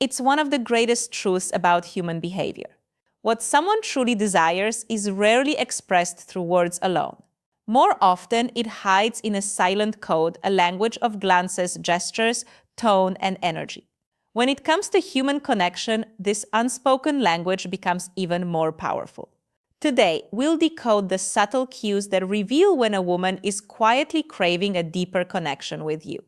It's one of the greatest truths about human behavior. What someone truly desires is rarely expressed through words alone. More often, it hides in a silent code, a language of glances, gestures, tone, and energy. When it comes to human connection, this unspoken language becomes even more powerful. Today, we'll decode the subtle cues that reveal when a woman is quietly craving a deeper connection with you.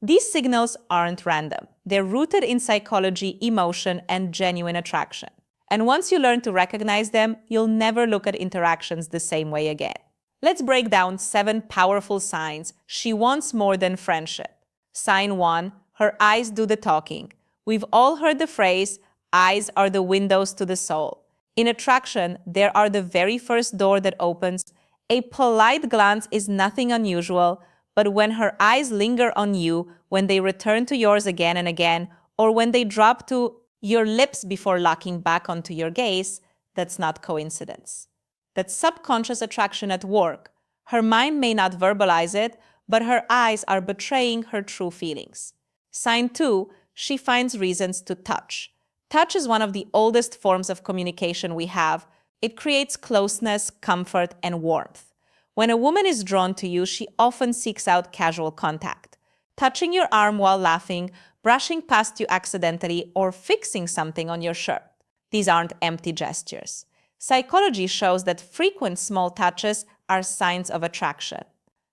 These signals aren't random. They're rooted in psychology, emotion, and genuine attraction. And once you learn to recognize them, you'll never look at interactions the same way again. Let's break down 7 powerful signs she wants more than friendship. Sign 1. Her eyes do the talking. We've all heard the phrase, eyes are the windows to the soul. In attraction, they are the very first door that opens. A polite glance is nothing unusual, but when her eyes linger on you, when they return to yours again and again, or when they drop to your lips before locking back onto your gaze, that's not coincidence. That's subconscious attraction at work. Her mind may not verbalize it, but her eyes are betraying her true feelings. Sign 2, she finds reasons to touch. Touch is one of the oldest forms of communication we have. It creates closeness, comfort, and warmth. When a woman is drawn to you, she often seeks out casual contact. Touching your arm while laughing, brushing past you accidentally, or fixing something on your shirt. These aren't empty gestures. Psychology shows that frequent small touches are signs of attraction.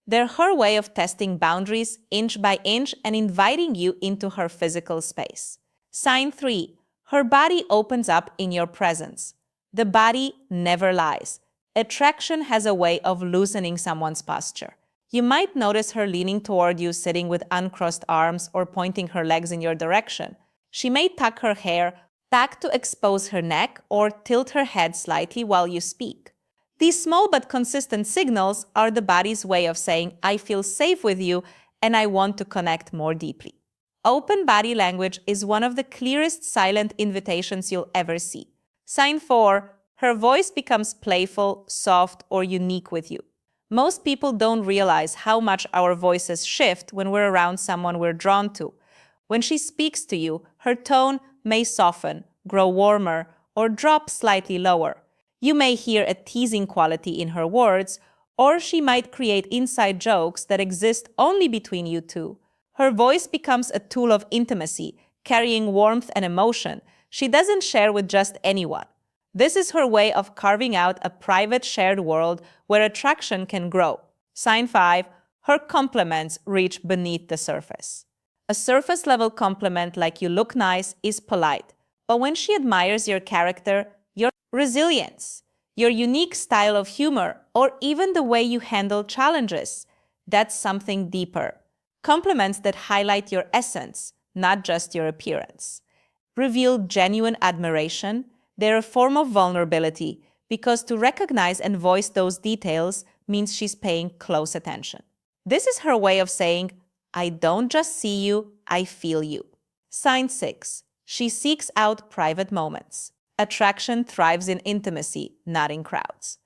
They're her way of testing boundaries inch by inch and inviting you into her physical space. Sign 3. Her body opens up in your presence. The body never lies. Attraction has a way of loosening someone's posture. You might notice her leaning toward you, sitting with uncrossed arms, or pointing her legs in your direction. She may tuck her hair back to expose her neck or tilt her head slightly while you speak. These small but consistent signals are the body's way of saying, I feel safe with you and I want to connect more deeply. Open body language is one of the clearest silent invitations you'll ever see. Sign 4. Her voice becomes playful, soft, or unique with you. Most people don't realize how much our voices shift when we're around someone we're drawn to. When she speaks to you, her tone may soften, grow warmer, or drop slightly lower. You may hear a teasing quality in her words, or she might create inside jokes that exist only between you two. Her voice becomes a tool of intimacy, carrying warmth and emotion she doesn't share with just anyone. This is her way of carving out a private shared world where attraction can grow. Sign 5. Her compliments reach beneath the surface. A surface-level compliment like you look nice is polite, but when she admires your character, your resilience, your unique style of humor, or even the way you handle challenges, that's something deeper. Compliments that highlight your essence, not just your appearance, reveal genuine admiration. They're a form of vulnerability because to recognize and voice those details means she's paying close attention. This is her way of saying, I don't just see you, I feel you. Sign 6. She seeks out private moments. Attraction thrives in intimacy, not in crowds.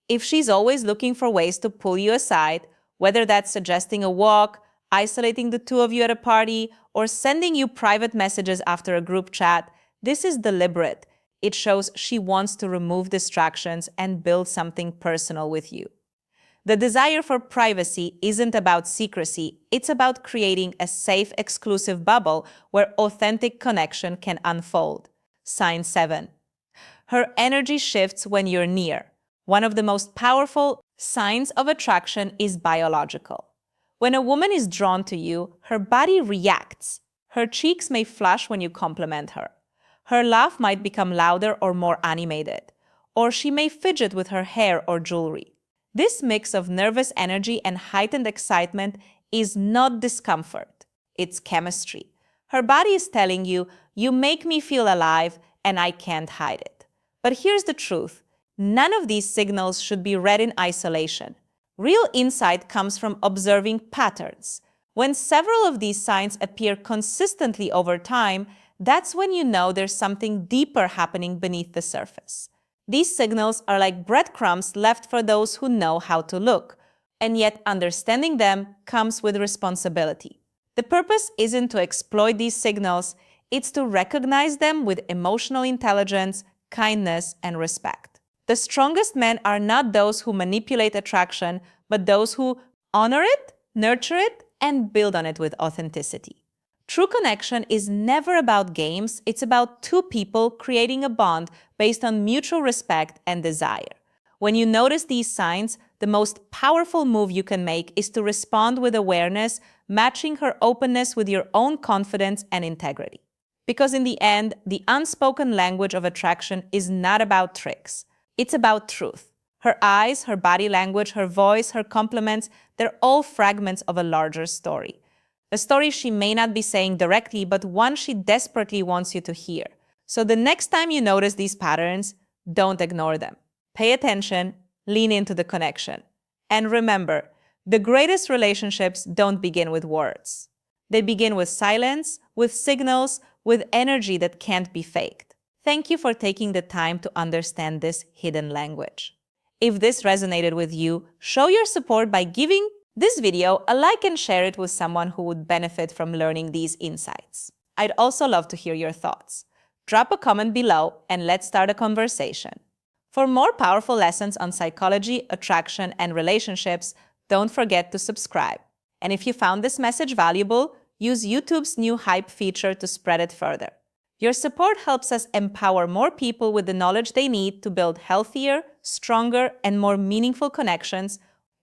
If she's always looking for ways to pull you aside, whether that's suggesting a walk, isolating the two of you at a party, or sending you private messages after a group chat, this is deliberate. It shows she wants to remove distractions and build something personal with you. The desire for privacy isn't about secrecy, it's about creating a safe, exclusive bubble where authentic connection can unfold. Sign 7. Her energy shifts when you're near. One of the most powerful signs of attraction is biological. When a woman is drawn to you, her body reacts. Her cheeks may flush when you compliment her. Her laugh might become louder or more animated, or she may fidget with her hair or jewelry. This mix of nervous energy and heightened excitement is not discomfort, it's chemistry. Her body is telling you, you make me feel alive and I can't hide it. But here's the truth, none of these signals should be read in isolation. Real insight comes from observing patterns. When several of these signs appear consistently over time, that's when you know there's something deeper happening beneath the surface. These signals are like breadcrumbs left for those who know how to look, and yet understanding them comes with responsibility. The purpose isn't to exploit these signals, It's to recognize them with emotional intelligence, kindness, and respect. The strongest men are not those who manipulate attraction, but those who honor it, nurture it, and build on it with authenticity. True connection is never about games, it's about two people creating a bond based on mutual respect and desire. When you notice these signs, the most powerful move you can make is to respond with awareness, matching her openness with your own confidence and integrity. Because in the end, the unspoken language of attraction is not about tricks. It's about truth. Her eyes, her body language, her voice, her compliments, they're all fragments of a larger story. A story she may not be saying directly, but one she desperately wants you to hear. So the next time you notice these patterns, don't ignore them. Pay attention, lean into the connection. And remember, the greatest relationships don't begin with words. They begin with silence, with signals, with energy that can't be faked. Thank you for taking the time to understand this hidden language. If this resonated with you, show your support by giving this video a like and share it with someone who would benefit from learning these insights. I'd also love to hear your thoughts. Drop a comment below and let's start a conversation. For more powerful lessons on psychology, attraction, and relationships, don't forget to subscribe. And if you found this message valuable, use YouTube's new Hype feature to spread it further. Your support helps us empower more people with the knowledge they need to build healthier, stronger, and more meaningful connections,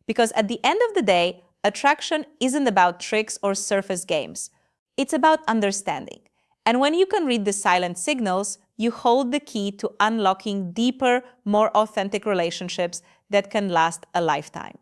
because at the end of the day, attraction isn't about tricks or surface games. It's about understanding. And when you can read the silent signals, you hold the key to unlocking deeper, more authentic relationships that can last a lifetime.